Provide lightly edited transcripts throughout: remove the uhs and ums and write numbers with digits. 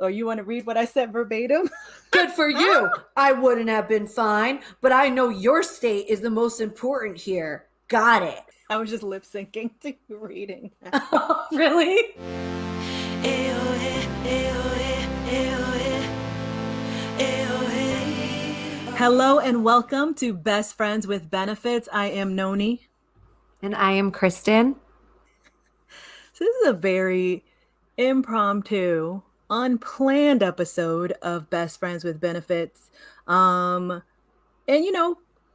Or you want to read what I said verbatim? Good for you. I wouldn't have been fine, but I know your state is the most important here. Got it. I was just lip syncing to reading. Really? Hello and welcome to Best Friends with Benefits. I am Noni. And I am Kristen. So this is a very impromptu, unplanned episode of Best Friends with Benefits. And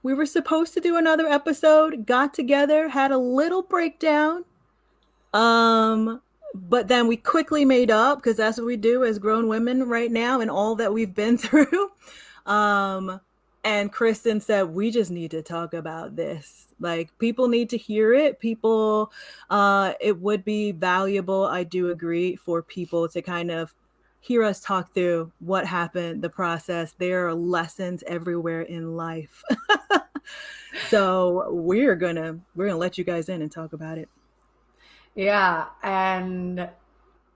we were supposed to do another episode, got together, had a little breakdown. But then we quickly made up because that's what we do as grown women right now and all that we've been through. And Kristen said, we just need to talk about this. Like, people need to hear it. It would be valuable, I do agree, for people to kind of hear us talk through what happened, the process. There are lessons everywhere in life. So we're gonna let you guys in and talk about it. Yeah, and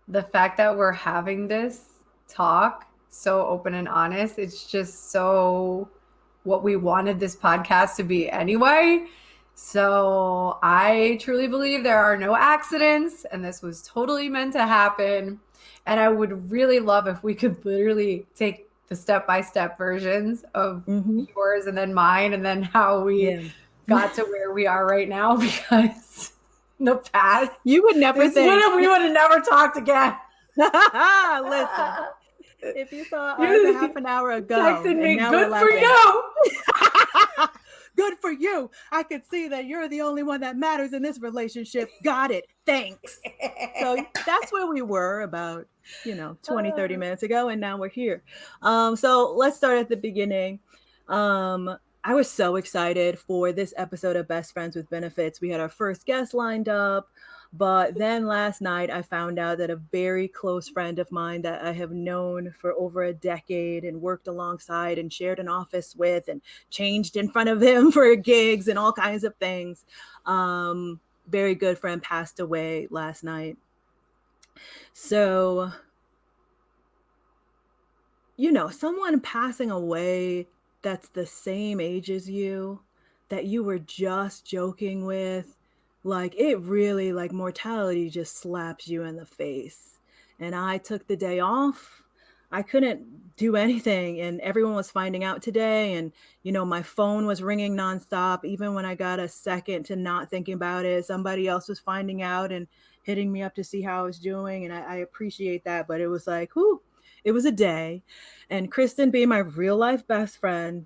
the fact that we're having this talk so open and honest, it's just so what we wanted this podcast to be anyway. So I truly believe there are no accidents, and this was totally meant to happen. And I would really love if we could literally take the step-by-step versions of yours and then mine, and then how we got to where we are right now, because in the past, you would never think we would have never talked again. Listen, if you saw us half an hour ago, texting me, good for you. Good for you. I could see that you're the only one that matters in this relationship. Got it. Thanks. So that's where we were about, 20, 30 minutes ago. And now we're here. So let's start at the beginning. I was so excited for this episode of Best Friends with Benefits. We had our first guest lined up. But then last night, I found out that a very close friend of mine that I have known for over a decade and worked alongside and shared an office with and changed in front of him for gigs and all kinds of things. Very good friend passed away last night. So, someone passing away that's the same age as you, that you were just joking with, like, it really, like, mortality just slaps you in the face. And I took the day off. I couldn't do anything. And everyone was finding out today. And, my phone was ringing nonstop. Even when I got a second to not thinking about it, somebody else was finding out and hitting me up to see how I was doing. And I appreciate that. But it was like, whew, it was a day. And Kristen, being my real life best friend,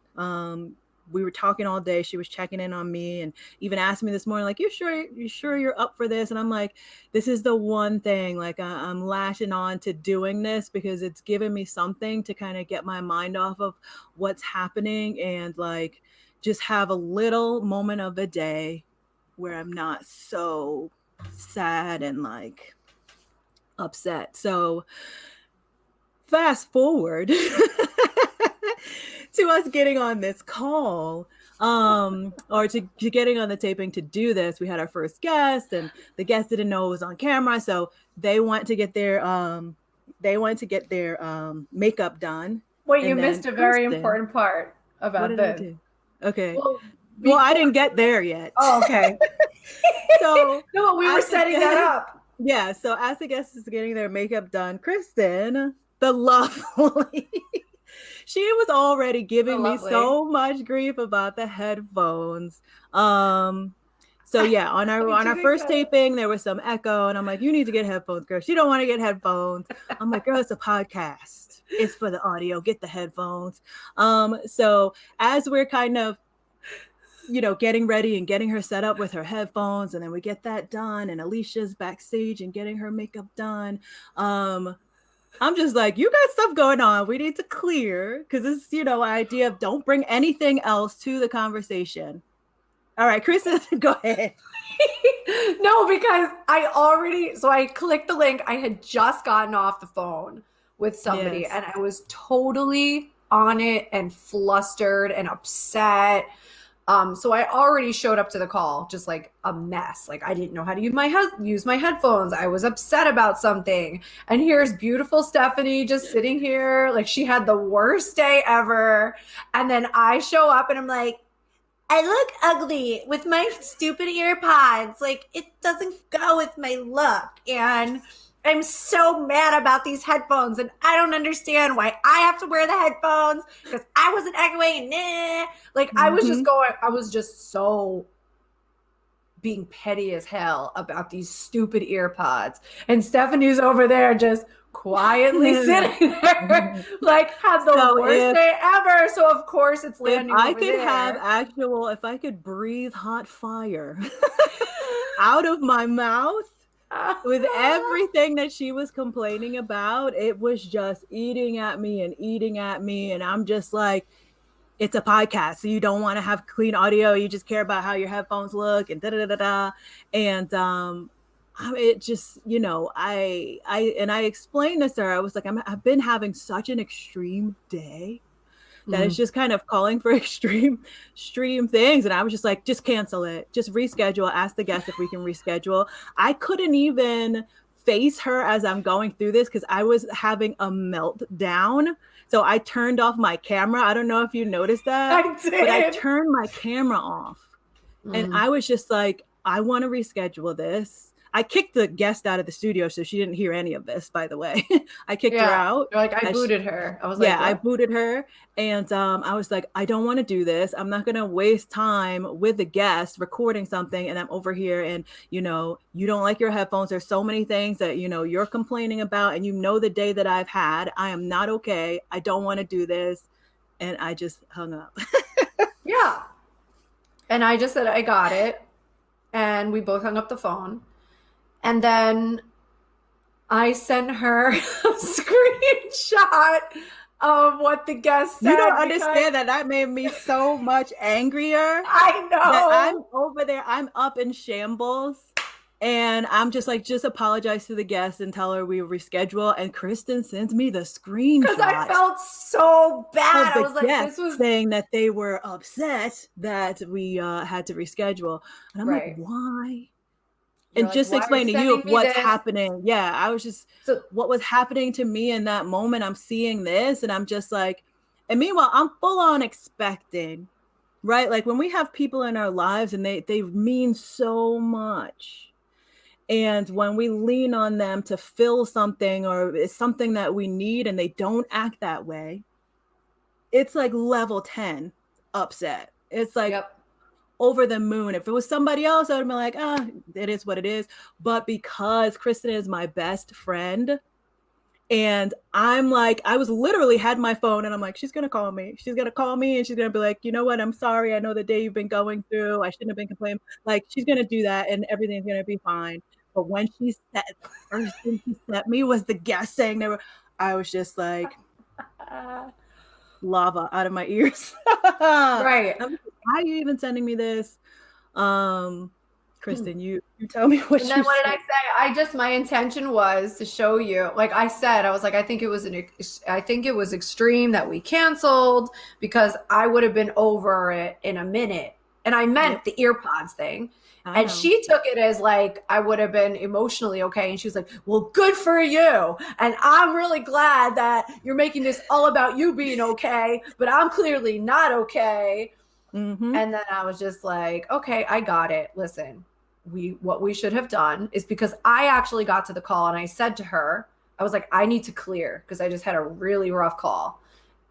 we were talking all day. She was checking in on me and even asked me this morning, like, you sure you're up for this? And I'm like, this is the one thing, like, I'm lashing on to doing this because it's given me something to kind of get my mind off of what's happening and, like, just have a little moment of the day where I'm not so sad and, like, upset. So fast forward to us getting on this call, or to getting on the taping to do this. We had our first guest, and the guest didn't know it was on camera, so they went to get their makeup done. Wait, you missed a very important part about what did this. I do? Okay. Well, I didn't get there yet. Oh, okay. So no, we were setting that up. Yeah. So as the guest is getting their makeup done, Kristen, the lovely, she was already giving me so much grief about the headphones. So yeah, on our first taping, there was some echo, and I'm like, you need to get headphones, girl. She don't want to get headphones. I'm like, girl, it's a podcast. It's for the audio. Get the headphones. So as we're kind of, getting ready and getting her set up with her headphones, and then we get that done, and Alicia's backstage and getting her makeup done. I'm just like, you got stuff going on. We need to clear, because this is, idea of don't bring anything else to the conversation. All right, Kristen, go ahead. No, because I clicked the link. I had just gotten off the phone with somebody, and I was totally on it and flustered and upset. So I already showed up to the call just like a mess. Like I didn't know how to use my headphones. I was upset about something. And here's beautiful Stephanie just sitting here. Like she had the worst day ever. And then I show up and I'm like, I look ugly with my stupid ear pods. Like it doesn't go with my look. And I'm so mad about these headphones and I don't understand why I have to wear the headphones because I wasn't echoing. Nah. Like I was just so being petty as hell about these stupid ear pods. And Stephanie's over there just quietly sitting there, like had the worst day ever. So of course it's landing. If I could breathe hot fire out of my mouth with everything that she was complaining about, it was just eating at me. And I'm just like, it's a podcast, so you don't want to have clean audio. You just care about how your headphones look and da-da-da-da-da. And it just, I explained this to her. I was like, I've been having such an extreme day that it's just kind of calling for extreme things. And I was just like, just cancel it. Just reschedule. Ask the guest if we can reschedule. I couldn't even face her as I'm going through this because I was having a meltdown. So I turned off my camera. I don't know if you noticed that. I did. But I turned my camera off. And I was just like, I want to reschedule this. I kicked the guest out of the studio, so she didn't hear any of this, by the way. I kicked her out. Like I booted her. I was like, I booted her. And I was like, I don't want to do this. I'm not going to waste time with the guest recording something. And I'm over here and, you don't like your headphones. There's so many things that, you're complaining about. And the day that I've had, I am not okay. I don't want to do this. And I just hung up. Yeah. And I just said, I got it. And we both hung up the phone. And then I sent her a screenshot of what the guest said. You don't understand that made me so much angrier. I know. That I'm over there. I'm up in shambles. And I'm just like, just apologize to the guest and tell her we reschedule. And Kristen sends me the screenshot. Because I felt so bad. I was like, this was saying that they were upset that we had to reschedule. And I'm like, why? And just explain to you what's happening. Yeah, I was just, what was happening to me in that moment. I'm seeing this and I'm just like, and meanwhile, I'm full on expecting, right? Like when we have people in our lives and they mean so much. And when we lean on them to fill something or it's something that we need and they don't act that way, it's like level 10 upset. It's like, over the moon. If it was somebody else, I would be like, it is what it is. But because Kristen is my best friend, and I'm like, I was literally had my phone and I'm like, she's going to call me. She's going to call me and she's going to be like, you know what? I'm sorry. I know the day you've been going through. I shouldn't have been complaining. Like, she's going to do that and everything's going to be fine. But when she said, the first thing she sent me was the guest saying I was just like, lava out of my ears. Right. Why are you even sending me this? Kristen, you tell me what you said. And then what did I say? My intention was to show you, like I said, I was like, I think it was extreme that we canceled because I would have been over it in a minute. And I meant the earpods thing. And she took it as like, I would have been emotionally okay. And she was like, well, good for you. And I'm really glad that you're making this all about you being okay, but I'm clearly not okay. Mm-hmm. And then I was just like, okay, I got it. Listen, what we should have done is because I actually got to the call and I said to her, I was like, I need to clear because I just had a really rough call.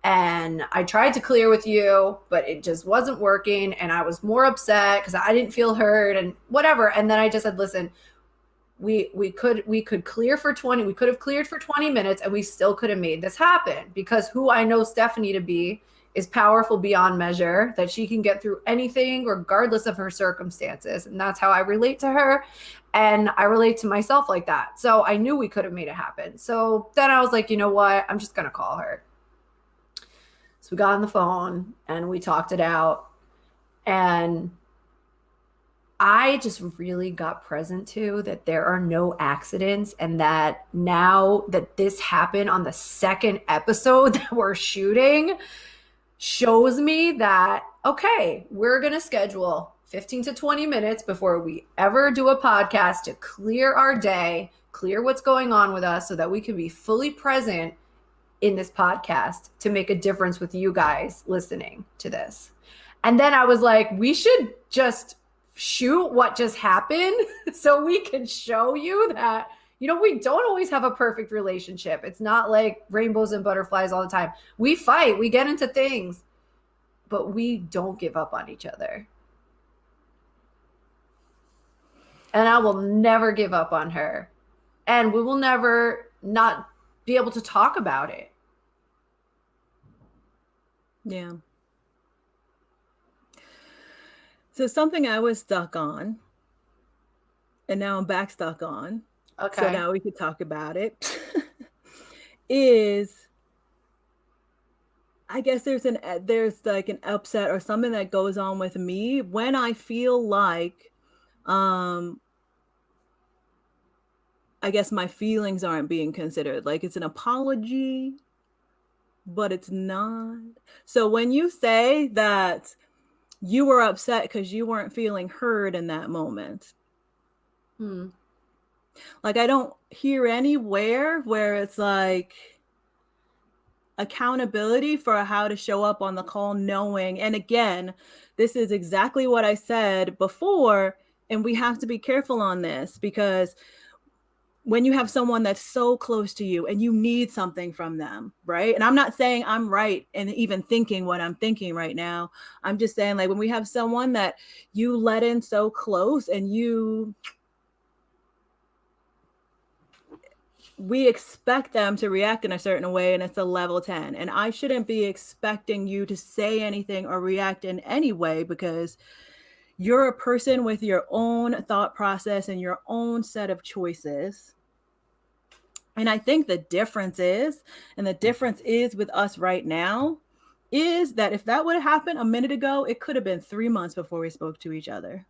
And I tried to clear with you, but it just wasn't working. And I was more upset because I didn't feel heard and whatever. And then I just said, listen, we could clear for 20. We could have cleared for 20 minutes and we still could have made this happen because who I know Stephanie to be is powerful beyond measure, that she can get through anything regardless of her circumstances. And that's how I relate to her. And I relate to myself like that. So I knew we could have made it happen. So then I was like, you know what? I'm just going to call her. So we got on the phone and we talked it out. And I just really got present to that there are no accidents and that now that this happened on the second episode that we're shooting, shows me that, okay, we're going to schedule 15 to 20 minutes before we ever do a podcast to clear our day, clear what's going on with us so that we can be fully present in this podcast to make a difference with you guys listening to this. And then I was like, we should just shoot what just happened so we can show you that, you know, we don't always have a perfect relationship. It's not like rainbows and butterflies all the time. We fight, we get into things, but we don't give up on each other. And I will never give up on her. And we will never not be able to talk about it. Yeah. So something I was stuck on, and now I'm back stuck on. Okay. So now we could talk about it. Is, I guess there's like an upset or something that goes on with me when I feel like, I guess my feelings aren't being considered. Like it's an apology, but it's not. So when you say that you were upset because you weren't feeling heard in that moment, like I don't hear anywhere where it's like accountability for how to show up on the call, knowing, and again, this is exactly what I said before, and we have to be careful on this because when you have someone that's so close to you and you need something from them, right? And I'm not saying I'm right and even thinking what I'm thinking right now. I'm just saying, like, when we have someone that you let in so close and we expect them to react in a certain way, and it's a level 10. And I shouldn't be expecting you to say anything or react in any way because you're a person with your own thought process and your own set of choices. And I think the difference is with us right now, is that if that would have happened a minute ago, it could have been 3 months before we spoke to each other.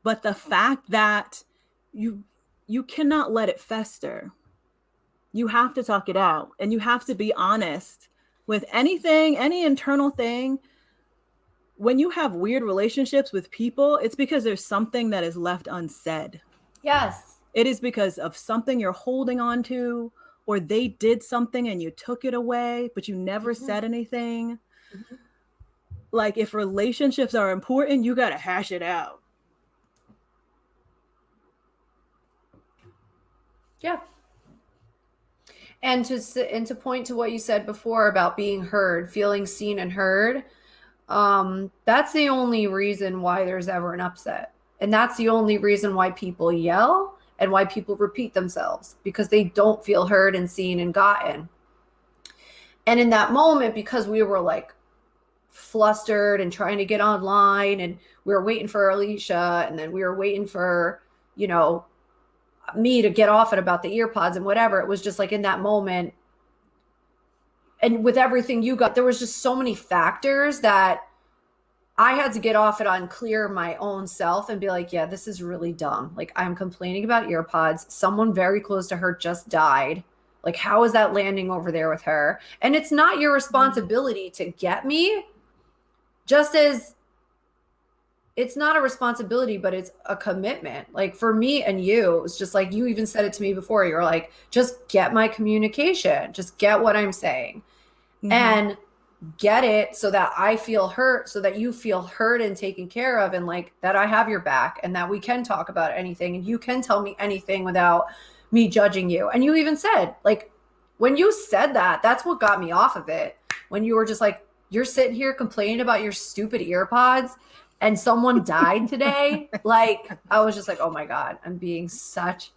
But the fact that you cannot let it fester. You have to talk it out, and you have to be honest with anything, any internal thing. When you have weird relationships with people, it's because there's something that is left unsaid. Yes. It is because of something you're holding on to, or they did something and you took it away, but you never said anything. Like, if relationships are important, you got to hash it out. Yeah. And to point to what you said before about being heard, feeling seen and heard, that's the only reason why there's ever an upset. And that's the only reason why people yell and why people repeat themselves, because they don't feel heard and seen and gotten. And in that moment, because we were like flustered and trying to get online, and we were waiting for Alicia, and then we were waiting for, you know, me to get off it about the ear pods and whatever. It was just like in that moment. And with everything you got, there was just so many factors that I had to get off it on, clear my own self and be like, yeah, this is really dumb. Like, I'm complaining about ear pods. Someone very close to her just died. Like, how is that landing over there with her? And it's not your responsibility to get me, just as it's not a responsibility, but it's a commitment. Like, for me and you, it's just like, you even said it to me before. You're like, just get my communication, just get what I'm saying, and get it so that I feel hurt, so that you feel heard and taken care of, and like that I have your back, and that we can talk about anything and you can tell me anything without me judging you. And you even said, like, when you said that, that's what got me off of it. When you were just like, you're sitting here complaining about your stupid ear pods and someone died today. Like, I was just like, oh my God, I'm being such,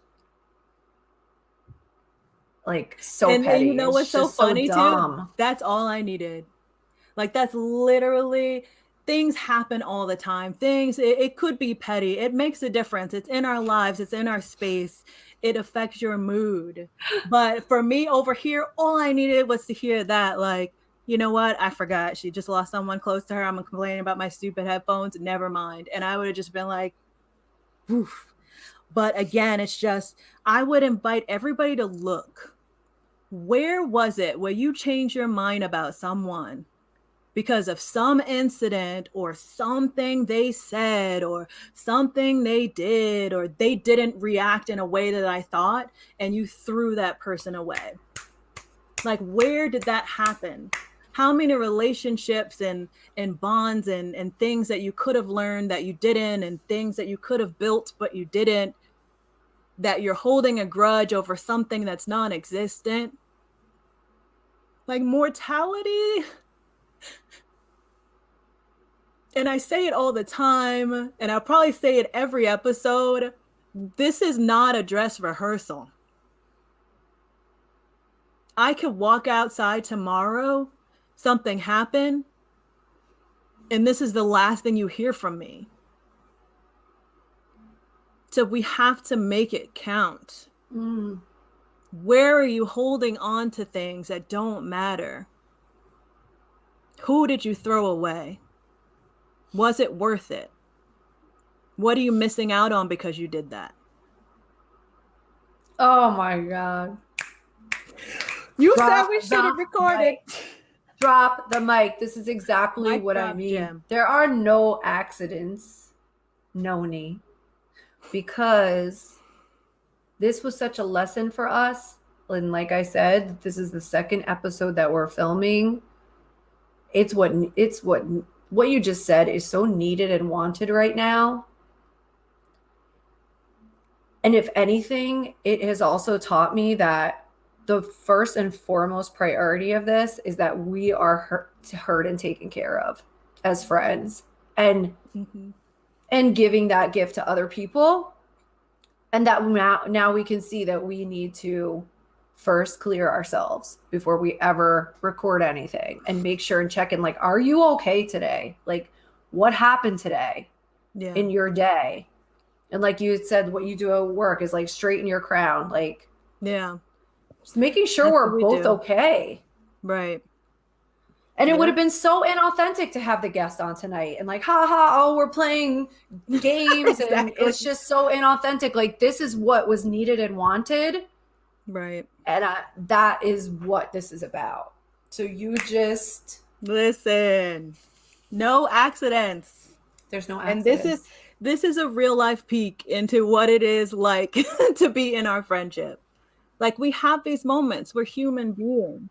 like, so petty. And you know what's so funny too? That's all I needed. Like, that's literally, things happen all the time. It could be petty. It makes a difference. It's in our lives. It's in our space. It affects your mood. But for me over here, all I needed was to hear that, like, you know what? I forgot. She just lost someone close to her. I'm complaining about my stupid headphones. Never mind. And I would have just been like, oof. But again, it's just, I would invite everybody to look. Where was it where you changed your mind about someone because of some incident or something they said or something they did, or they didn't react in a way that I thought, and you threw that person away. Like, where did that happen? How many relationships and bonds and things that you could have learned that you didn't, and things that you could have built but you didn't, that you're holding a grudge over something that's non-existent? Like, mortality. And I say it all the time, and I'll probably say it every episode. This is not a dress rehearsal. I could walk outside tomorrow, something happened, and this is the last thing you hear from me. So we have to make it count. Where are you holding on to things that don't matter? Who did you throw away? Was it worth it? What are you missing out on because you did that? Oh my God. You said we should have recorded. Drop the mic. This is exactly Mic what I drop, mean. Jem. There are no accidents, Noni, because this was such a lesson for us. And like I said, this is the second episode that we're filming. It's what you just said is so needed and wanted right now. And if anything, it has also taught me that the first and foremost priority of this is that we are heard and taken care of as friends, and giving that gift to other people. And that now we can see that we need to first clear ourselves before we ever record anything, and make sure and check in, like, are you okay today? Like, what happened today in your day? And like you said, what you do at work is like straighten your crown. Like, just making sure That's we're what we both do. okay. Right. And it would have been so inauthentic to have the guest on tonight and like, oh, we're playing games. Exactly. And it's just so inauthentic. Like, this is what was needed and wanted. Right. And that is what this is about. So you just listen. No accidents. There's no accidents. And this is a real life peek into what it is like to be in our friendship. Like, we have these moments. We're human beings,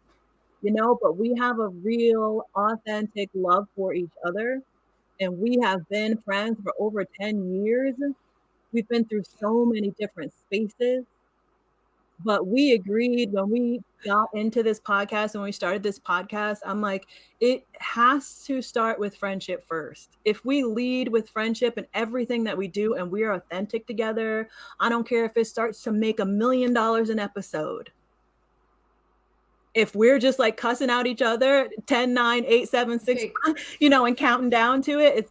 you know, but we have a real authentic love for each other. And we have been friends for over 10 years. We've been through so many different spaces. But we agreed when we got into this podcast, when we started this podcast, I'm like, it has to start with friendship first. If we lead with friendship in everything that we do, and we're authentic together, I don't care if it starts to make $1 million an episode. If we're just like cussing out each other, 10, 9, 8, 7, 6, you know, and counting down to it,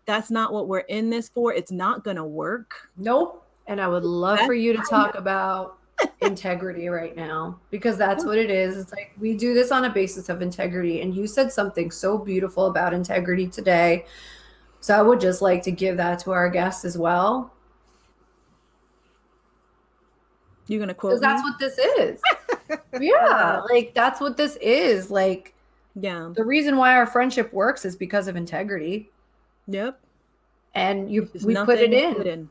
that's not what we're in this for. It's not going to work. Nope. And I would love for you to talk about integrity right now, because that's what it is. It's like, we do this on a basis of integrity. And you said something so beautiful about integrity today. So I would just like to give that to our guests as well. You're going to quote me? Because that's what this is. Yeah. Like, that's what this is. Like, yeah. The reason why our friendship works is because of integrity. Yep. And we put it in. Hidden.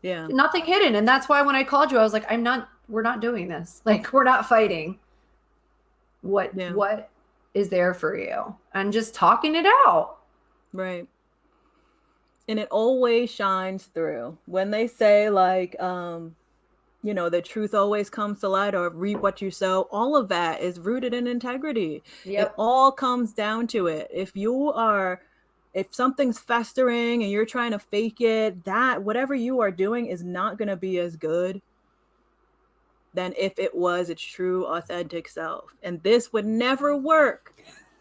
Yeah. Nothing hidden. And that's why when I called you, I was like, we're not doing this. Like, we're not fighting. What is there for you? And just talking it out. Right. And it always shines through. When they say, like, you know, the truth always comes to light, or reap what you sow, all of that is rooted in integrity. Yep. It all comes down to it. If something's festering and you're trying to fake it, that whatever you are doing is not going to be as good than if it was its true, authentic self. And this would never work.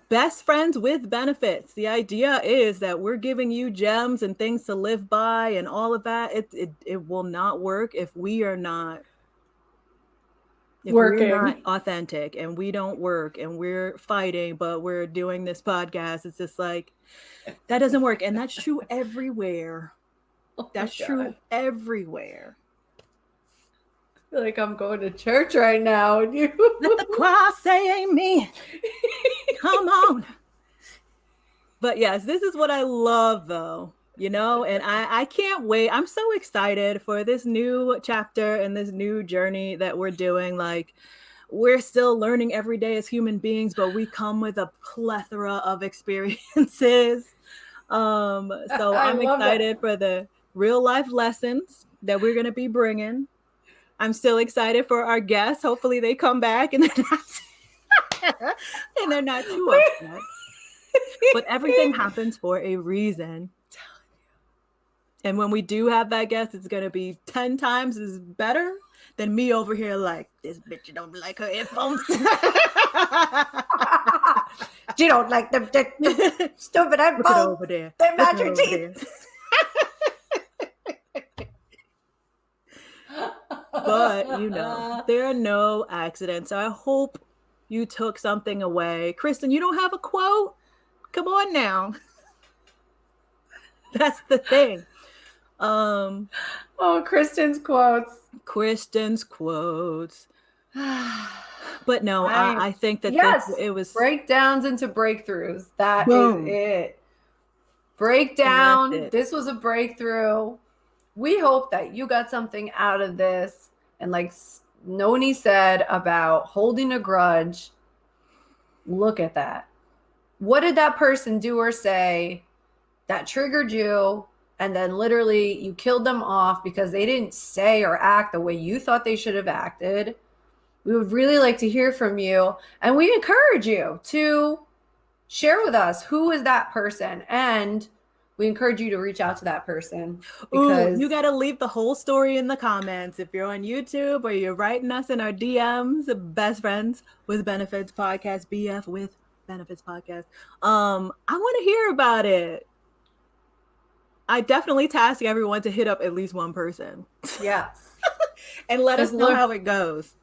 Best friends with benefits. The idea is that we're giving you gems and things to live by and all of that. It will not work if we are not working. We're not authentic, and we don't work, and we're fighting, but we're doing this podcast. It's just like, that doesn't work. And that's true everywhere. That's true everywhere. I feel like I'm going to church right now. And you let the choir say amen. Come on. But yes, this is what I love though, and I can't wait. I'm so excited for this new chapter and this new journey that we're doing. Like, we're still learning every day as human beings, but we come with a plethora of experiences. So I I'm love that. excited for the real life lessons that we're going to be bringing. I'm still excited for our guests. Hopefully they come back and they're not too upset. But everything happens for a reason. And when we do have that guest, it's going to be 10 times as better than me over here like, this bitch don't like her headphones. She don't like them stupid headphones. Look at her over there. They match your teeth. But, there are no accidents. So I hope you took something away. Kristen, you don't have a quote? Come on now. That's the thing. Kristen's quotes. But no, I think that it was breakdowns into breakthroughs. That is it. Breakdown. This was a breakthrough. We hope that you got something out of this. And like Noni said about holding a grudge, look at that. What did that person do or say that triggered you? And then literally you killed them off because they didn't say or act the way you thought they should have acted. We would really like to hear from you. And we encourage you to share with us who is that person. And we encourage you to reach out to that person. Because you got to leave the whole story in the comments. If you're on YouTube or you're writing us in our DMs, Best Friends with Benefits Podcast, BF with Benefits Podcast. I want to hear about it. I definitely task everyone to hit up at least one person. Yeah. And let us know how it goes.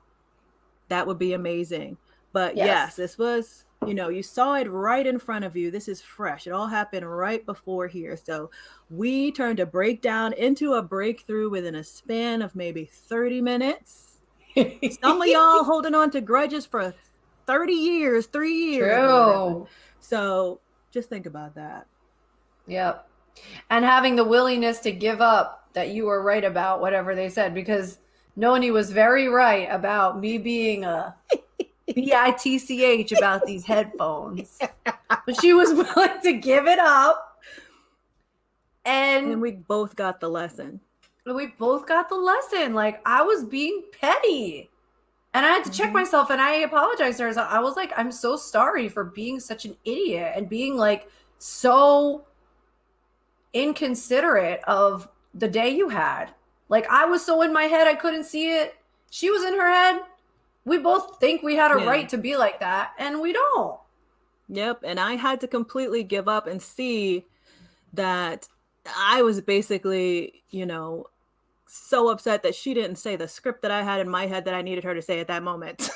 That would be amazing. But yes, this was, you saw it right in front of you. This is fresh. It all happened right before here. So we turned a breakdown into a breakthrough within a span of maybe 30 minutes. Some of y'all holding on to grudges for 30 years, 3 years. True. So just think about that. Yep. And having the willingness to give up that you were right about whatever they said, because Noni was very right about me being a bitch about these headphones. But she was willing to give it up. And we both got the lesson. Like, I was being petty. And I had to check myself, and I apologized to her. I was like, I'm so sorry for being such an idiot and being like so inconsiderate of the day you had. Like, I was so in my head I couldn't see it. She was in her head. We both think we had a right to be like that, and we don't. Yep. And I had to completely give up and see that I was basically, so upset that she didn't say the script that I had in my head that I needed her to say at that moment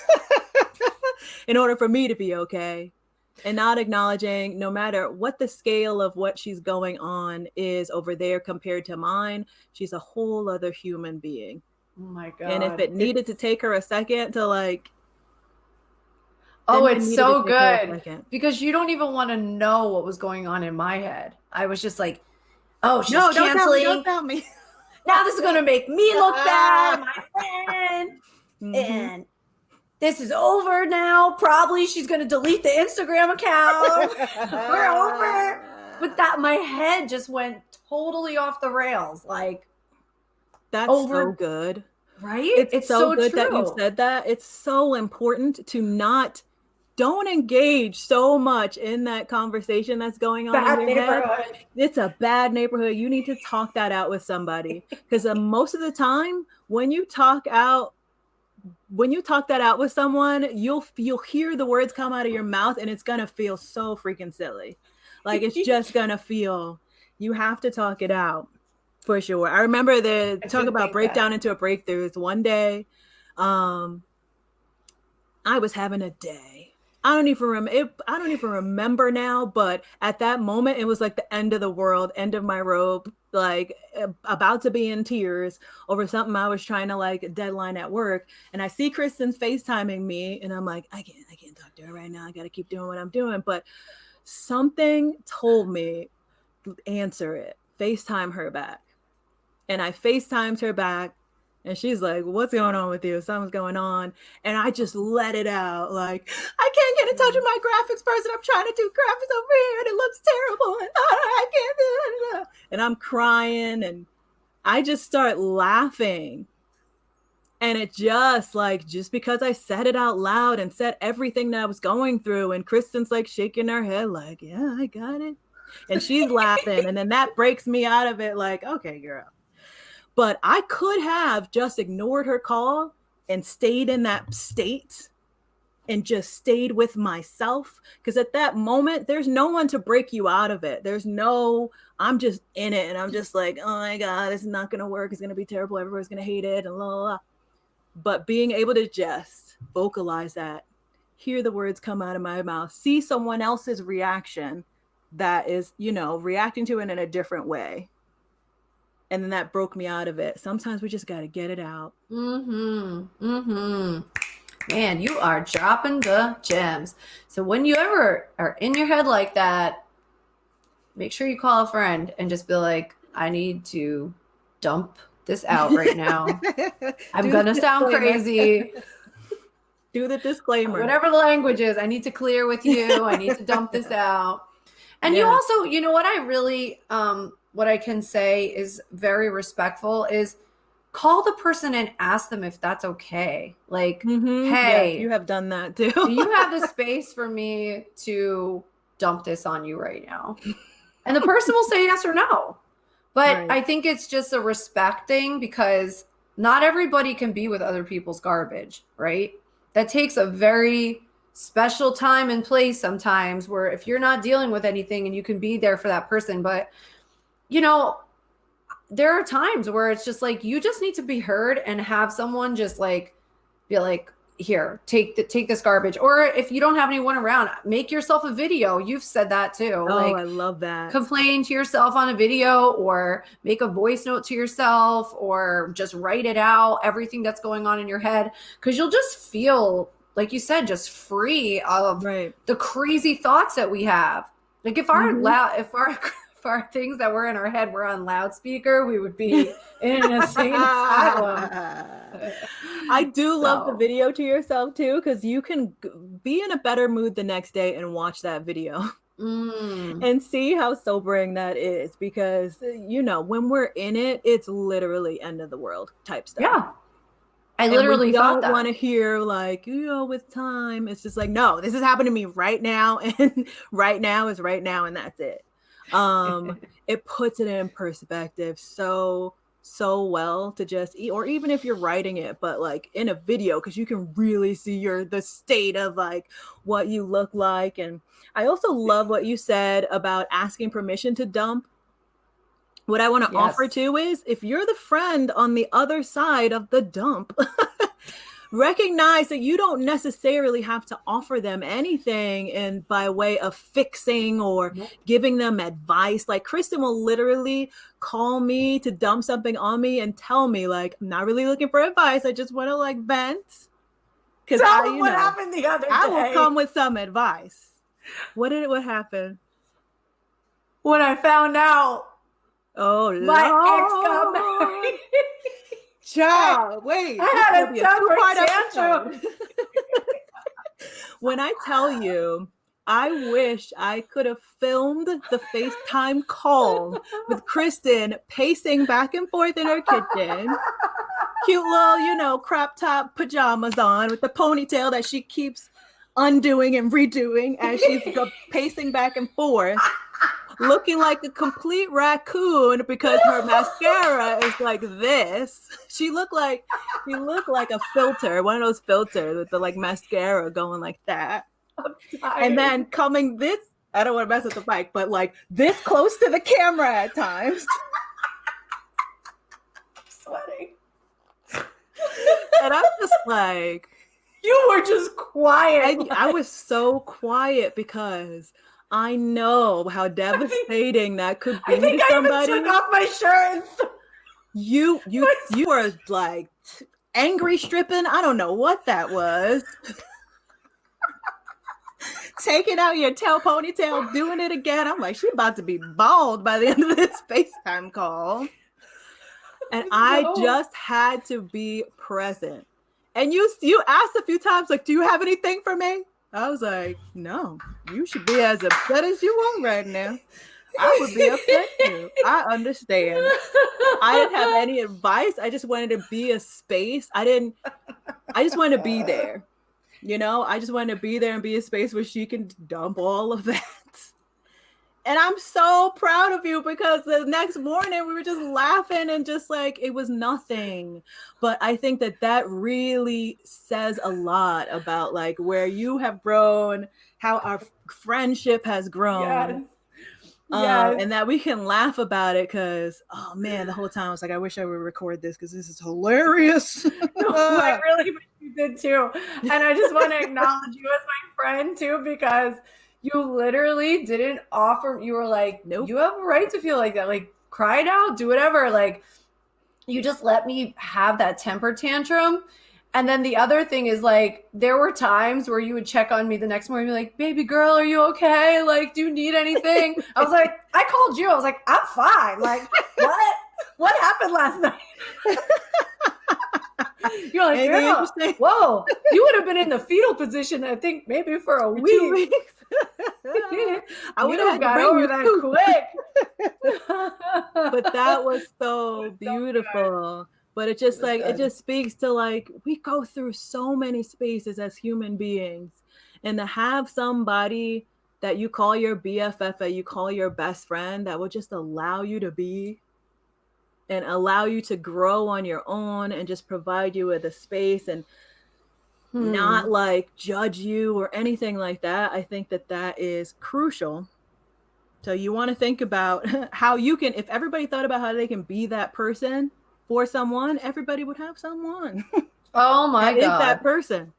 in order for me to be okay. And not acknowledging, no matter what the scale of what she's going on is over there compared to mine, she's a whole other human being. Oh my God. And if it needed to take her a second to like... Oh, it's so good. Because you don't even want to know what was going on in my head. I was just like, oh, she's canceling. Don't tell me. Now this is going to make me look bad, my friend. And this is over now. Probably she's going to delete the Instagram account. We're over. But my head just went totally off the rails. Like, that's so good. Right? It's so good that you said that. It's so important to don't engage so much in that conversation that's going on in your head. It's a bad neighborhood. You need to talk that out with somebody. Because most of the time, when you talk that out with someone, you'll hear the words come out of your mouth, and it's gonna feel so freaking silly. Like, it's just gonna feel. You have to talk it out for sure. I remember talk about breakdown into a breakthrough. It's one day, I was having a day. I don't even remember now, but at that moment, it was like the end of the world, end of my rope, like about to be in tears over something I was trying to like deadline at work. And I see Kristen's FaceTiming me, and I'm like, I can't talk to her right now. I got to keep doing what I'm doing. But Something told me, answer it, FaceTime her back. And I FaceTimed her back, and she's like, what's going on with you? Something's going on. And I just let it out. Like, I can't get in touch with my graphics person. I'm trying to do graphics over here, and it looks terrible. And I can't do it. And I'm crying, and I just start laughing. And it just because I said it out loud and said everything that I was going through, and Kristen's like shaking her head like, yeah, I got it. And she's laughing. And then that breaks me out of it like, okay, girl. But I could have just ignored her call and stayed in that state and just stayed with myself. Because at that moment, there's no one to break you out of it. I'm just in it. And I'm just like, oh my God, it's not going to work. It's going to be terrible. Everybody's going to hate it and blah, blah, blah. But being able to just vocalize that, hear the words come out of my mouth, see someone else's reaction that is, reacting to it in a different way. And then that broke me out of it. Sometimes we just got to get it out. Man, you are dropping the gems. So when you ever are in your head like that, make sure you call a friend and just be like, I need to dump this out right now. I'm going to sound crazy. Do the disclaimer. Whatever the language is, I need to clear with you. I need to dump this out. And you also, what I really, what I can say is very respectful is call the person and ask them if that's okay. Like, hey, you have done that too. Do you have the space for me to dump this on you right now? And the person will say yes or no. But right. I think it's just a respect thing because not everybody can be with other people's garbage, right? That takes a very special time and place sometimes where if you're not dealing with anything and you can be there for that person. But, there are times where it's just like, you just need to be heard and have someone just like, be like, here, take this garbage. Or if you don't have anyone around, make yourself a video. You've said that too. Oh, I love that. Complain to yourself on a video or make a voice note to yourself or just write it out, everything that's going on in your head. Cause you'll just feel, like you said, just free of the crazy thoughts that we have. Like if our things that were in our head were on loudspeaker, we would be in an insane asylum. I do love the video to yourself too, because you can be in a better mood the next day and watch that video and see how sobering that is. Because, when we're in it, it's literally end of the world type stuff. Yeah. I literally don't want to hear like, with time. It's just like, no, this is happening to me right now. And right now is right now. And that's it. It puts it in perspective so well to just or even if you're writing it, but like in a video, because you can really see the state of like what you look like. And I also love what you said about asking permission to dump. What I want to offer too is if you're the friend on the other side of the dump, recognize that you don't necessarily have to offer them anything and by way of fixing or giving them advice. Like Kristen will literally call me to dump something on me and tell me like, I'm not really looking for advice. I just want to like vent. Tell them what happened the other day. I will come with some advice. What happened? When I found out my ex got married. Child, wait. I had a temper tantrum. When I tell you, I wish I could have filmed the FaceTime call with Kristen pacing back and forth in her kitchen. Cute little, crop top pajamas on with the ponytail that she keeps undoing and redoing as she's pacing back and forth. Looking like a complete raccoon because her mascara is like this. She looked like a filter, one of those filters with the like mascara going like that. And then coming this, I don't want to mess with the mic, but like this close to the camera at times. Sweating. And I'm just like, you were just quiet. I was so quiet because I know how devastating that could be to somebody. I even took off my shirt. You were like angry stripping. I don't know what that was. taking out your tail ponytail, doing it again. I'm like, she about to be bald by the end of this FaceTime call. And I just had to be present. And you asked a few times, like, do you have anything for me? I was like, no, you should be as upset as you are right now. I would be upset too. I understand. I didn't have any advice. I just wanted to be a space. I just wanted to be there. You know, I just wanted to be there and be a space where she can dump all of that. And I'm so proud of you because the next morning we were just laughing and just like, it was nothing. But I think that really says a lot about like where you have grown, how our friendship has grown. Yes. And that we can laugh about it because, oh man, the whole time I was like, I wish I would record this because this is hilarious. No, I really wish you did too. And I just want to acknowledge you as my friend too, because you literally didn't offer, you were like, nope, you have a right to feel like that. Like, cry it out, do whatever. Like, you just let me have that temper tantrum. And then the other thing is like, there were times where you would check on me the next morning and be like, baby girl, are you okay? Like, do you need anything? I was like, I called you. I was like, I'm fine. Like, what happened last night? You're like, girl, whoa, you would have been in the fetal position, I think maybe for a week. 2 weeks. I would have got over that quick. But that was so beautiful. But it just like, it just speaks to like, we go through so many spaces as human beings, and to have somebody that you call your BFF, that you call your best friend, that will just allow you to be and allow you to grow on your own and just provide you with a space and not like judge you or anything like that. I think that is crucial. So you want to think about how you can, if everybody thought about how they can be that person for someone, everybody would have someone. Oh my God. Is that person.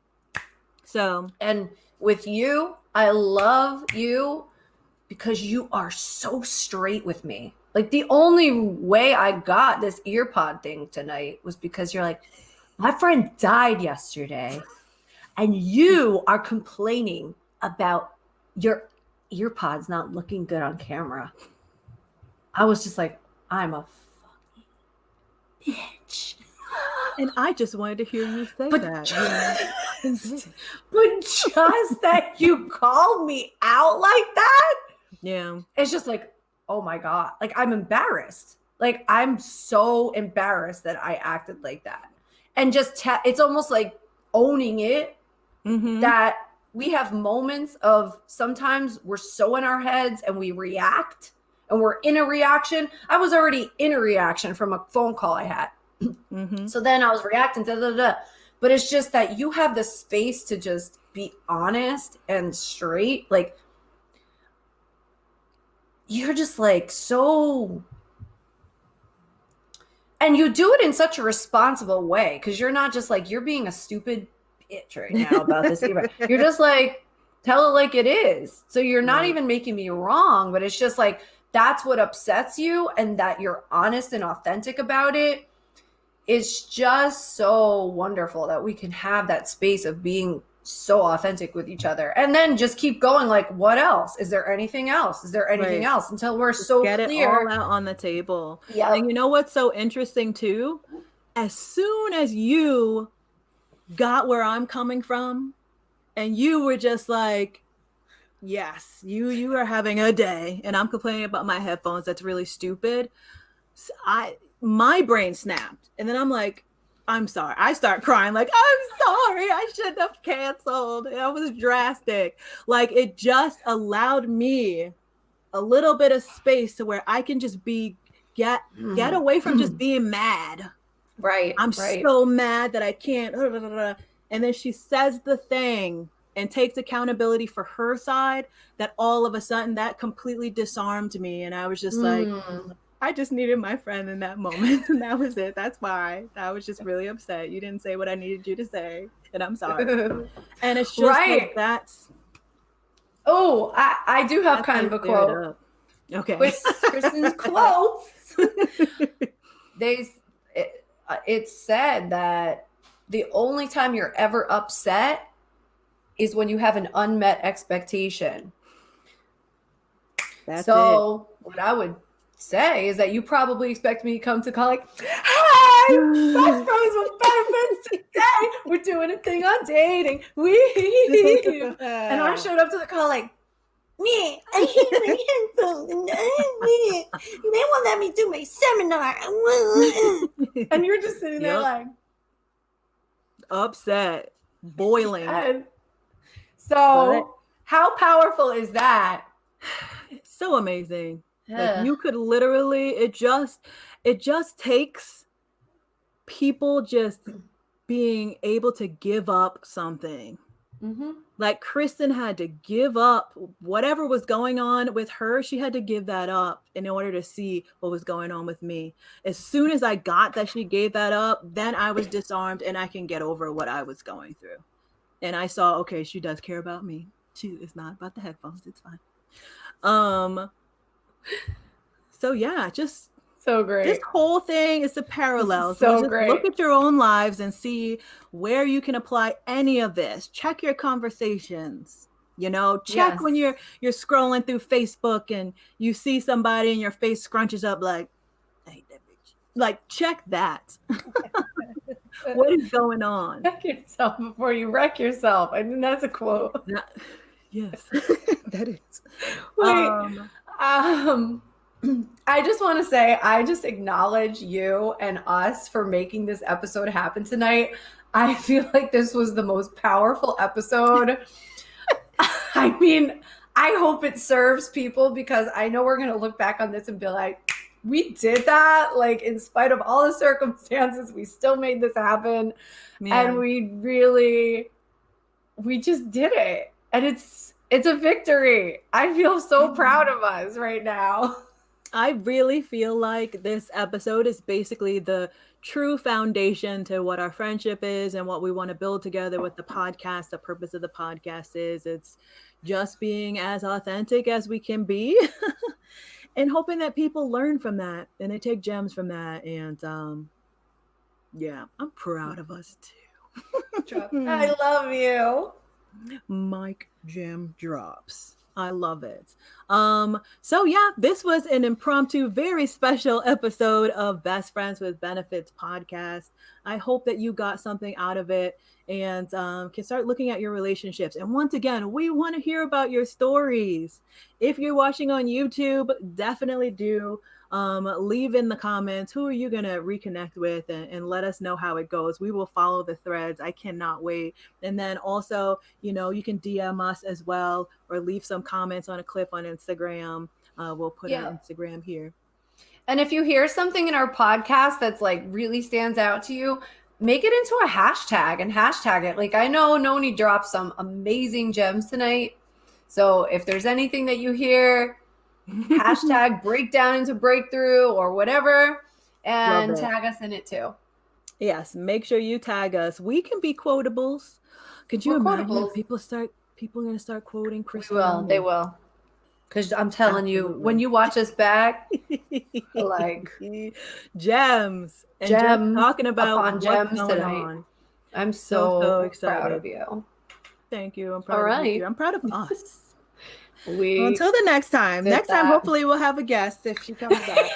So, and with you, I love you because you are so straight with me. Like, the only way I got this earpod thing tonight was because you're like, my friend died yesterday and you are complaining about your earpods not looking good on camera. I was just like, I'm a fucking bitch. And I just wanted to hear you say that. But just that you called me out like that. Yeah. It's just like, oh my God. Like, I'm embarrassed. Like, I'm so embarrassed that I acted like that. And just, it's almost like owning it, that we have moments of, sometimes we're so in our heads and we react and we're in a reaction. I was already in a reaction from a phone call I had. So then I was reacting, but it's just that you have the space to just be honest and straight. Like, you're just like so, and you do it in such a responsible way, because you're not just like, you're being a stupid bitch right now about this. You're just like, tell it like it is. So you're not even making me wrong, but it's just like, that's what upsets you, and that you're honest and authentic about it. It's just so wonderful that we can have that space of being so authentic with each other, and then just keep going. Like, what else? Is there anything else? Is there anything else? Until we're just so get clear. It all out on the table. Yeah. And you know what's so interesting too? As soon as you got where I'm coming from, and you were just like, yes, you are having a day, and I'm complaining about my headphones. That's really stupid. My brain snapped, and then I'm like, I'm sorry. I start crying like, I'm sorry. I shouldn't have canceled. That was drastic. Like, it just allowed me a little bit of space to where I can just get away from just being mad. Right. I'm so mad that I can't. And then she says the thing and takes accountability for her side, that all of a sudden that completely disarmed me. And I was just like, I just needed my friend in that moment. And that was it. That's why I was just really upset. You didn't say what I needed you to say. And I'm sorry. And it's just like, that's. Oh, I do have kind of a quote. Okay. Kristen's quotes. It's said that the only time you're ever upset is when you have an unmet expectation. That's so what I would say is that you probably expect me to come to call like, hi, best friends with benefits today. We're doing a thing on dating. And I showed up to the call like, me, I hate my headphones. They won't let me do my seminar. And you're just sitting there like upset, boiling. Yes. So how powerful is that? It's so amazing. Like you could literally, it just takes people just being able to give up something. Like Kristen had to give up whatever was going on with her. She had to give that up in order to see what was going on with me. As soon as I got that she gave that up, then I was disarmed and I can get over what I was going through. And I saw, okay, she does care about me. It's not about the headphones. It's fine. So yeah, just so great. This whole thing is a parallel. So just great. Look at your own lives and see where you can apply any of this. Check your conversations. You know, check when you're scrolling through Facebook and you see somebody and your face scrunches up like, I hate that bitch. Like, check that. What is going on? Check yourself before you wreck yourself. I mean, that's a quote. Yes, that is. Wait, I just want to say, I just acknowledge you and us for making this episode happen tonight. I feel like this was the most powerful episode. I mean, I hope it serves people because I know we're going to look back on this and be like, we did that. Like, in spite of all the circumstances, we still made this happen. Man. And we just did it. And it's a victory. I feel so proud of us right now. I really feel like this episode is basically the true foundation to what our friendship is and what we want to build together with the podcast. The purpose of the podcast is it's just being as authentic as we can be and hoping that people learn from that and they take gems from that. And yeah, I'm proud of us too. I love you. Mic gem drops. I love it. So yeah, this was an impromptu, very special episode of Best Friends with Benefits podcast. I hope that you got something out of it and can start looking at your relationships. And once again, we want to hear about your stories. If you're watching on YouTube, definitely do. Leave in the comments who are you going to reconnect with and let us know how it goes. We will follow the threads. I cannot wait. And then also, you know, you can DM us as well or leave some comments on a clip on Instagram. We'll put our Instagram here. And if you hear something in our podcast that's like really stands out to you, make it into a hashtag and hashtag it. Like, I know Noni dropped some amazing gems tonight. So if there's anything that you hear, hashtag breakdown into breakthrough or whatever, and tag us in it too. Yes, make sure you tag us. We can be quotables. Could you imagine if people are going to start quoting Kristen? They will. Because I'm telling you, when you watch us back, like gems talking about what's gems going tonight. On. I'm so excited. Proud of you. Thank you. I'm proud of you. I'm proud of us. Until the next time. Next time, hopefully we'll have a guest if she comes back.